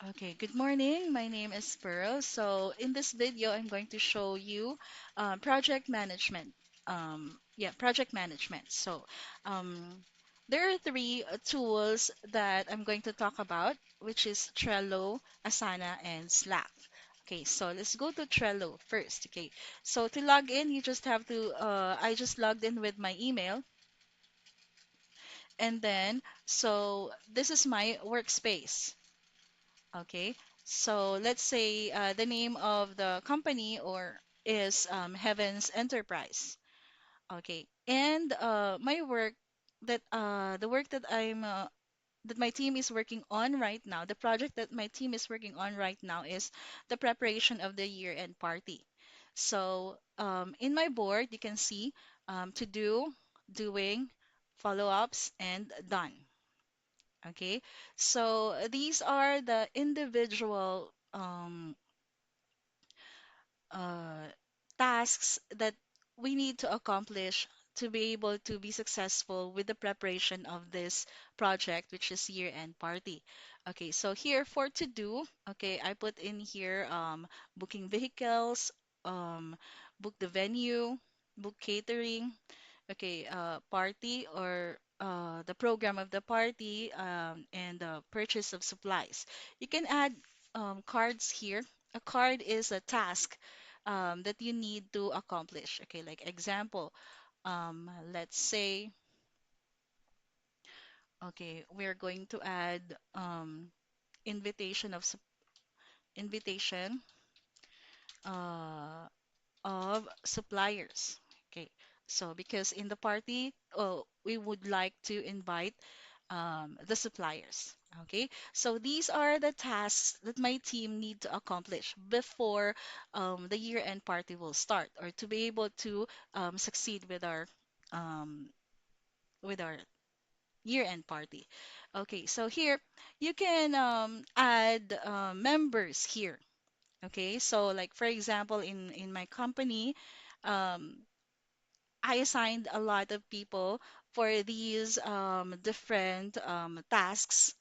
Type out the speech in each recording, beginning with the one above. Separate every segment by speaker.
Speaker 1: Okay, good morning. My name is Pearl. So in this video, I'm going to show you project management. Project management. Um, there are three tools that I'm going to talk about, which is Trello, Asana, and Slack. Okay, so let's go to Trello first. Okay, so to log in, you just have to, I just logged in with my email, and then, so this is my workspace. Okay, so let's say the name of the company or is Heavens Enterprise. Okay, and my work the work that my team is working on right now, the project that my team is working on right now is the preparation of the year-end party. So in my board, you can see to do, doing, follow-ups, and done. Okay, so these are the individual uh, tasks that we need to accomplish to be able to be successful with the preparation of this project, which is year-end party. Okay, so here for to do, okay, I put in here booking vehicles, um, book the venue, book catering, okay, party or the program of the party and the purchase of supplies. You can add cards here. A card is a task that you need to accomplish. Okay, like example, let's say, okay, we're going to add invitation of invitation uh, of suppliers. Okay, so because in the party, oh, we would like to invite the suppliers. Okay, so these are the tasks that my team need to accomplish before the year-end party will start, or to be able to succeed um, with our year-end party. Okay, so here you can add members here. Okay, so like for example, in my company, um, I assigned a lot of people for these different tasks.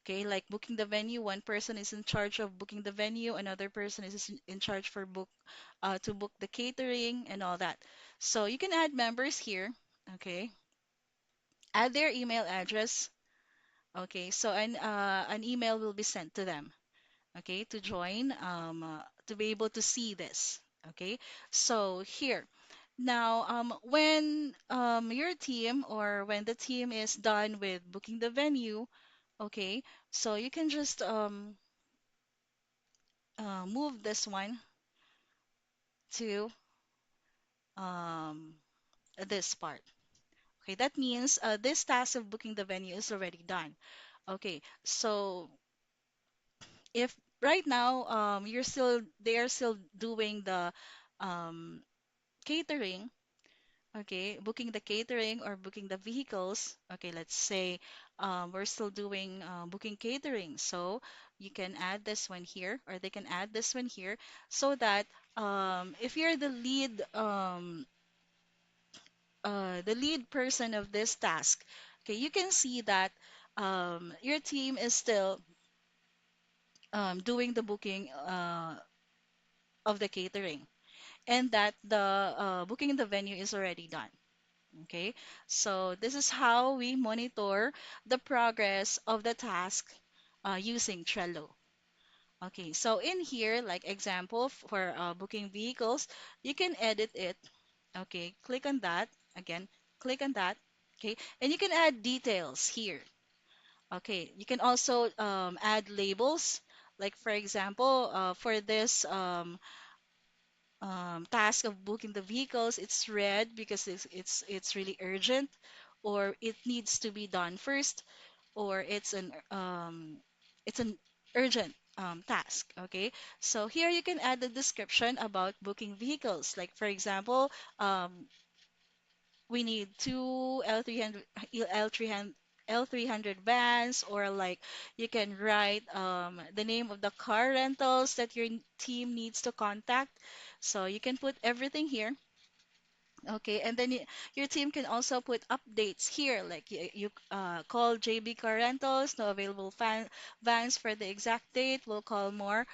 Speaker 1: Okay, like booking the venue, one person is in charge of booking the venue, another person is in charge for to book the catering and all that. So you can add members here. Okay, add their email address. Okay, so an email will be sent to them. Okay, to join, to be able to see this. Okay, so here. Now, when your team or when the team is done with booking the venue, okay, so you can just move this one to um, this part. Okay, that means this task of booking the venue is already done. Okay, so if right now they are still doing the um, catering, okay, booking the catering or booking the vehicles. Okay, let's say we're still doing booking catering. So you can add this one here, or they can add this one here, so that if you're the lead person of this task, okay, you can see that your team is still doing the booking of the catering, and that the booking in the venue is already done. Okay, so this is how we monitor the progress of the task using Trello. Okay, so in here, like example for booking vehicles, you can edit it. Okay, click on that. Again, click on that. Okay, and you can add details here. Okay, you can also add labels. Like for example, for this task of booking the vehicles, it's red because it's really urgent, or it needs to be done first, or it's an urgent task. Okay, so here you can add the description about booking vehicles. Like for example, we need two L300 L300 vans, or like you can write the name of the car rentals that your team needs to contact. So you can put everything here. Okay, and then your team can also put updates here, like you call JB Car Rentals, no available vans for the exact date. We'll call more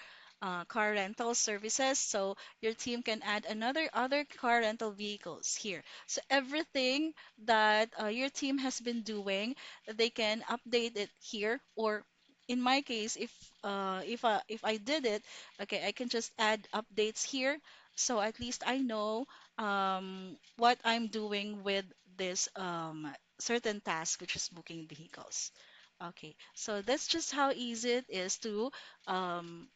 Speaker 1: car rental services, so your team can add another other car rental vehicles here. So everything that your team has been doing, they can update it here. Or in my case, if I did it, okay, I can just add updates here, so at least I know what I'm doing with this certain task, which is booking vehicles. Okay, so that's just how easy it is um,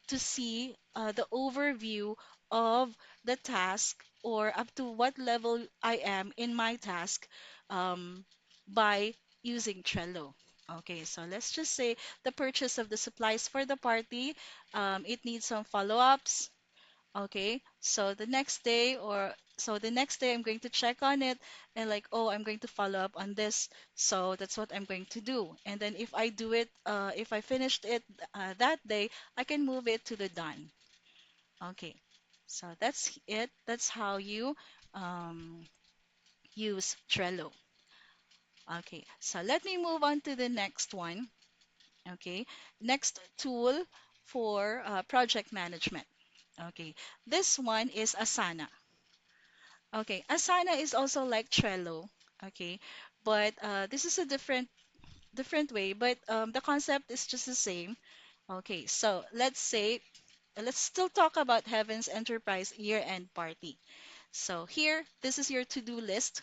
Speaker 1: to see the overview of the task, or up to what level I am in my task, um, by using Trello. Okay, so let's just say the purchase of the supplies for the party, it needs some follow-ups. Okay, so the next day I'm going to check on it, and like, oh, I'm going to follow up on this. So that's what I'm going to do. And then if I do it, if I finished it that day, I can move it to the done. Okay, so that's it. That's how you um, use Trello. Okay, so let me move on to the next one. Okay, next tool for project management. Okay, this one is Asana. Okay, Asana is also like Trello. Okay, but this is a different way, but the concept is just the same. Okay, so let's still talk about Heaven's Enterprise year-end party. So here, this is your to-do list.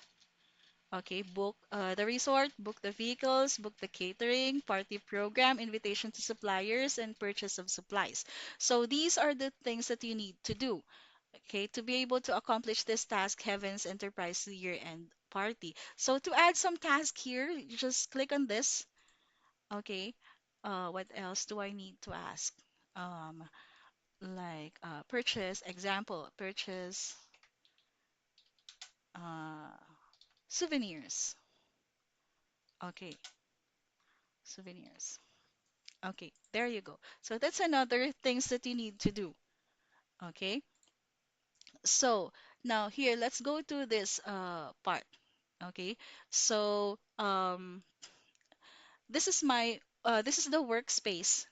Speaker 1: Okay, book the resort, book the vehicles, book the catering, party program, invitation to suppliers, and purchase of supplies. So these are the things that you need to do. Okay, to be able to accomplish this task, Heaven's Enterprise year-end party. So to add some task here, you just click on this. Okay, what else do I need to ask? Um, like purchase, example, purchase uh, souvenirs. Okay, souvenirs. Okay, there you go. So that's another things that you need to do. Okay, so now here, let's go to this part. Okay, so this is the workspace.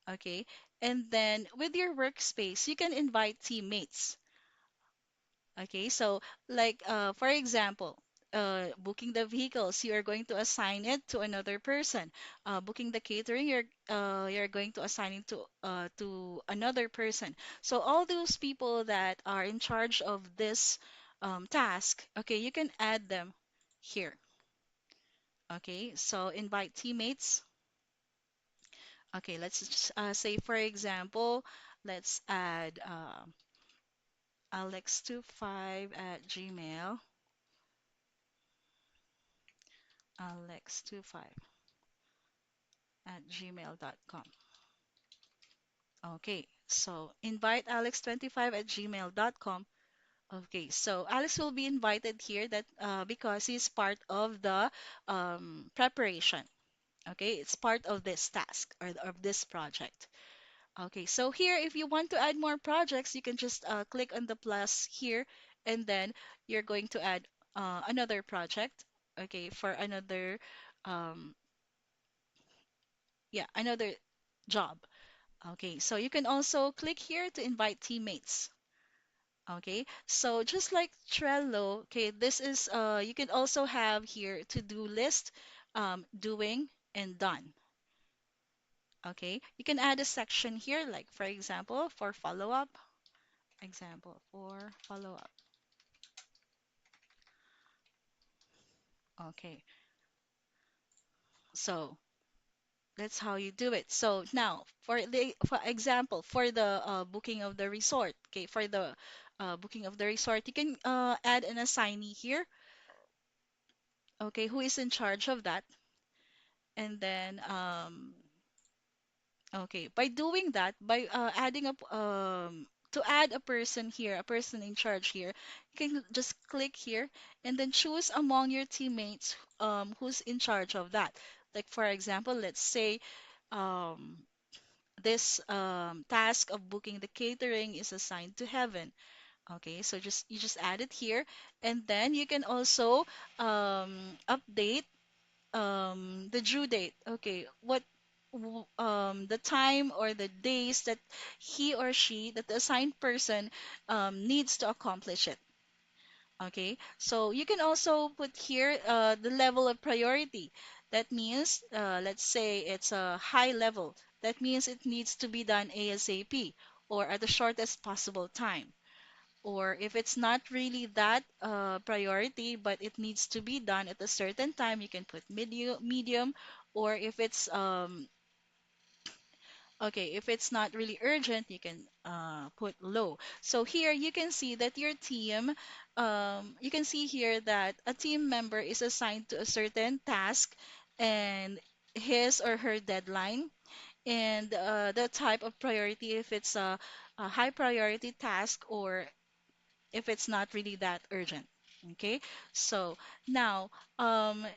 Speaker 1: Okay, and then with your workspace, you can invite teammates. Okay, so like for example, booking the vehicles, you are going to assign it to another person. Booking the catering, you're going to assign it to another person. So all those people that are in charge of this task, okay, you can add them here. Okay, so invite teammates. Okay, let's just say for example, let's add alex25 at gmail. Alex25 at gmail.com. Okay, so invite alex25 at gmail.com. Okay, so Alex will be invited here that because he's part of the preparation. Okay, it's part of this task or of this project. Okay, so here, if you want to add more projects, you can just click on the plus here, and then you're going to add another project. Okay, for another um, yeah, another job. Okay, so you can also click here to invite teammates. Okay, so just like Trello, okay, this is you can also have here to-do list, doing and done. Okay, you can add a section here, like for example, for follow-up. Example for follow-up. Okay, so that's how you do it. So now, for example, for the booking of the resort, okay, for the booking of the resort, you can add an assignee here, okay, who is in charge of that. And then, okay, by doing that, by adding up, to add a person here, a person in charge here, you can just click here and then choose among your teammates who's in charge of that. Like for example, let's say um, this task of booking the catering is assigned to Heaven. Okay, so just you just add it here, and then you can also update the due date. Okay, the time or the days that he or she, that the assigned person needs to accomplish it. Okay, so you can also put here the level of priority. That means, let's say it's a high level. That means it needs to be done ASAP or at the shortest possible time. Or if it's not really that priority, but it needs to be done at a certain time, you can put medium, or if it's okay, if it's not really urgent, you can put low. So here you can see that your team, you can see here that a team member is assigned to a certain task and his or her deadline and the type of priority, if it's a high priority task or if it's not really that urgent. Okay, so now,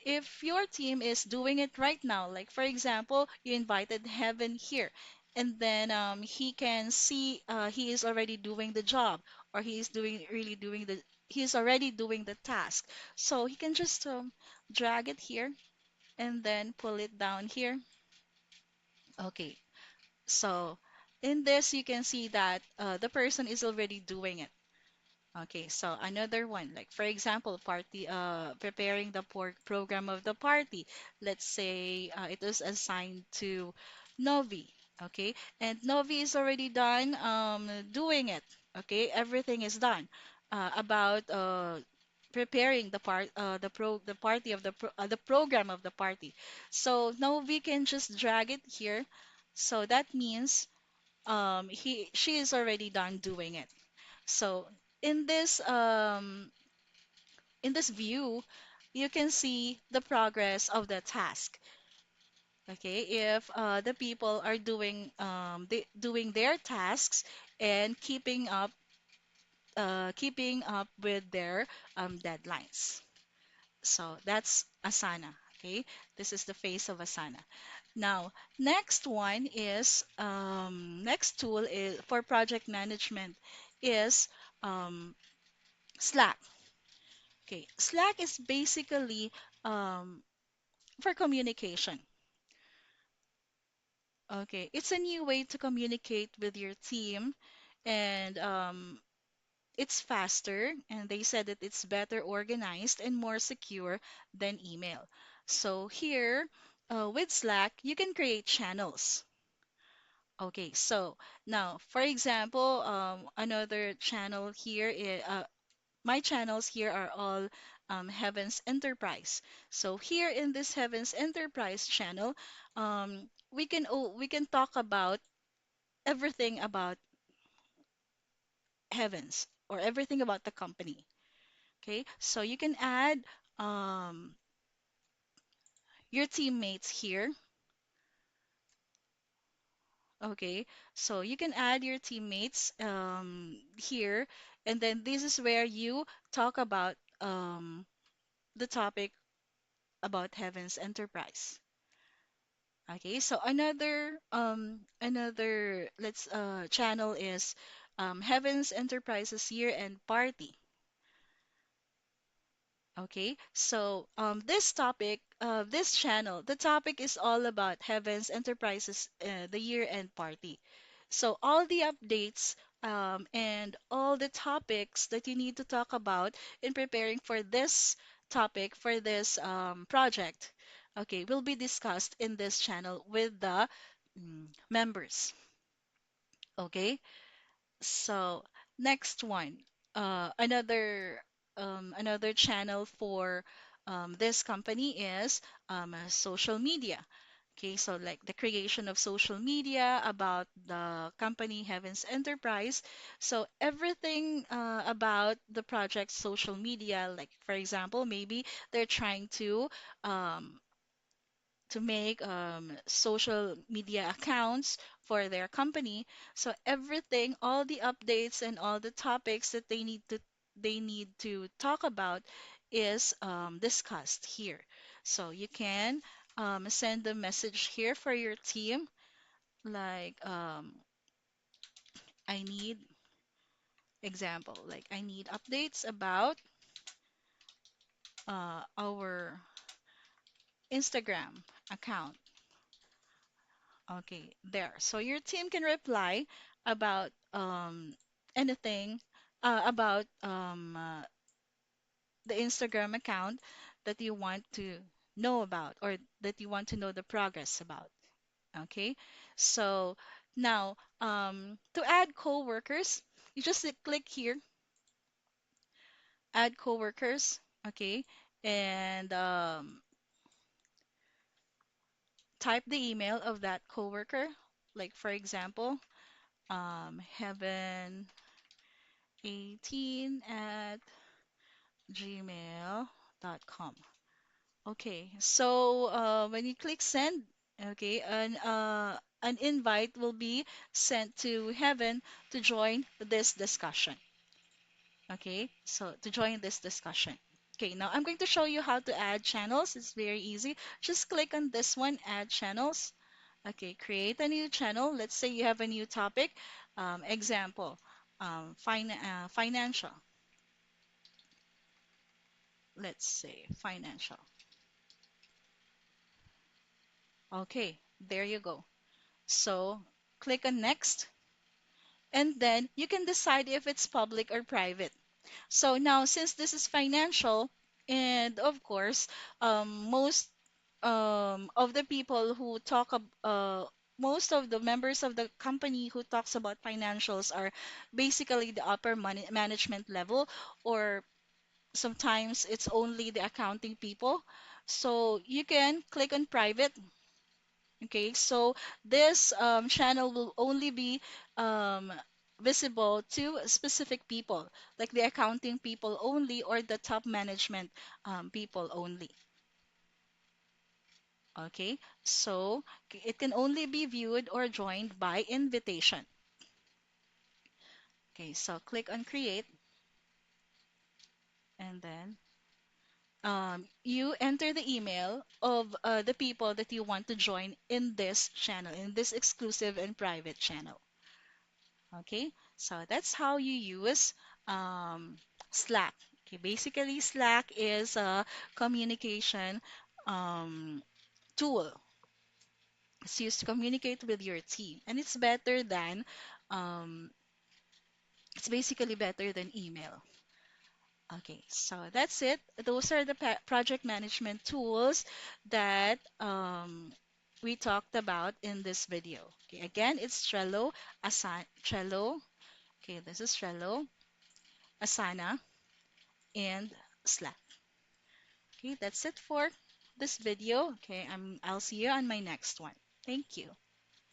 Speaker 1: if your team is doing it right now, like for example, you invited Heaven here, and then he can see he is already doing the job, or he's already doing the task. So he can just drag it here and then pull it down here. Okay, so in this you can see that the person is already doing it. Okay, so another one, like for example, preparing the program of the party. Let's say it was assigned to Novi, okay, and Novi is already done doing it. Okay, everything is done about preparing the party of the program of the party. So Novi can just drag it here. So that means she is already done doing it. So in this view, you can see the progress of the task. Okay, if the people are doing their tasks and keeping up with their deadlines. So that's Asana. Okay, this is the face of Asana. Now, next tool is for project management is Slack. Okay, Slack is basically um, for communication. Okay, it's a new way to communicate with your team, and it's faster, and they said that it's better organized and more secure than email. So here, with Slack, you can create channels. Okay, so now, for example, another channel here my channels here are all Heaven's Enterprise. So here in this Heaven's Enterprise channel, we can talk about everything about Heavens or everything about the company. Okay, so you can add um, your teammates here. Okay, so you can add your teammates here, and then this is where you talk about the topic about Heaven's Enterprise. Okay, so another let's channel is Heaven's Enterprises Year-End Party. Okay, so this channel, the topic is all about Heaven's Enterprises, the year-end party. So all the updates and all the topics that you need to talk about in preparing for this topic, for this project, okay, will be discussed in this channel with the members. Okay, so next one, another channel for this company is social media. Okay, so like the creation of social media about the company Heaven's Enterprise. So everything about the project social media, like for example, maybe they're trying um, to make social media accounts for their company. So everything, all the updates and all the topics that they need to talk about is discussed here. So you can send a message here for your team, like I need Example, like I need updates about our Instagram account. Okay, there. So your team can reply about anything about the Instagram account that you want to know about or that you want to know the progress about. Okay, so now to add coworkers, you just click here, add coworkers. Okay, and type the email of that coworker. Like for example, heaven18 at gmail.com. Okay, so when you click send, okay, an invite will be sent to Heaven to join this discussion. Okay, so to join this discussion. Okay, now I'm going to show you how to add channels. It's very easy. Just click on this one, add channels. Okay, create a new channel. Let's say you have a new topic. Example, financial. Let's say financial. Okay, there you go. So click on next, and then you can decide if it's public or private. So now, since this is financial, and of course, most of the people who most of the members of the company who talks about financials are basically the upper money management level, or sometimes it's only the accounting people. So you can click on private. Okay, so this channel will only be um, visible to specific people, like the accounting people only or the top management people only. Okay, so it can only be viewed or joined by invitation. Okay, so click on create, and then you enter the email of the people that you want to join in this channel, in this exclusive and private channel. Okay, so that's how you use um, Slack. Okay, basically, Slack is a communication um, tool. It's used to communicate with your team, and um, it's basically better than email. Okay, so that's it. Those are the project management tools that we talked about in this video. Okay, again, it's Trello. Okay, this is Trello, Asana, and Slack. Okay, that's it for this video. Okay, I'll see you on my next one. Thank you.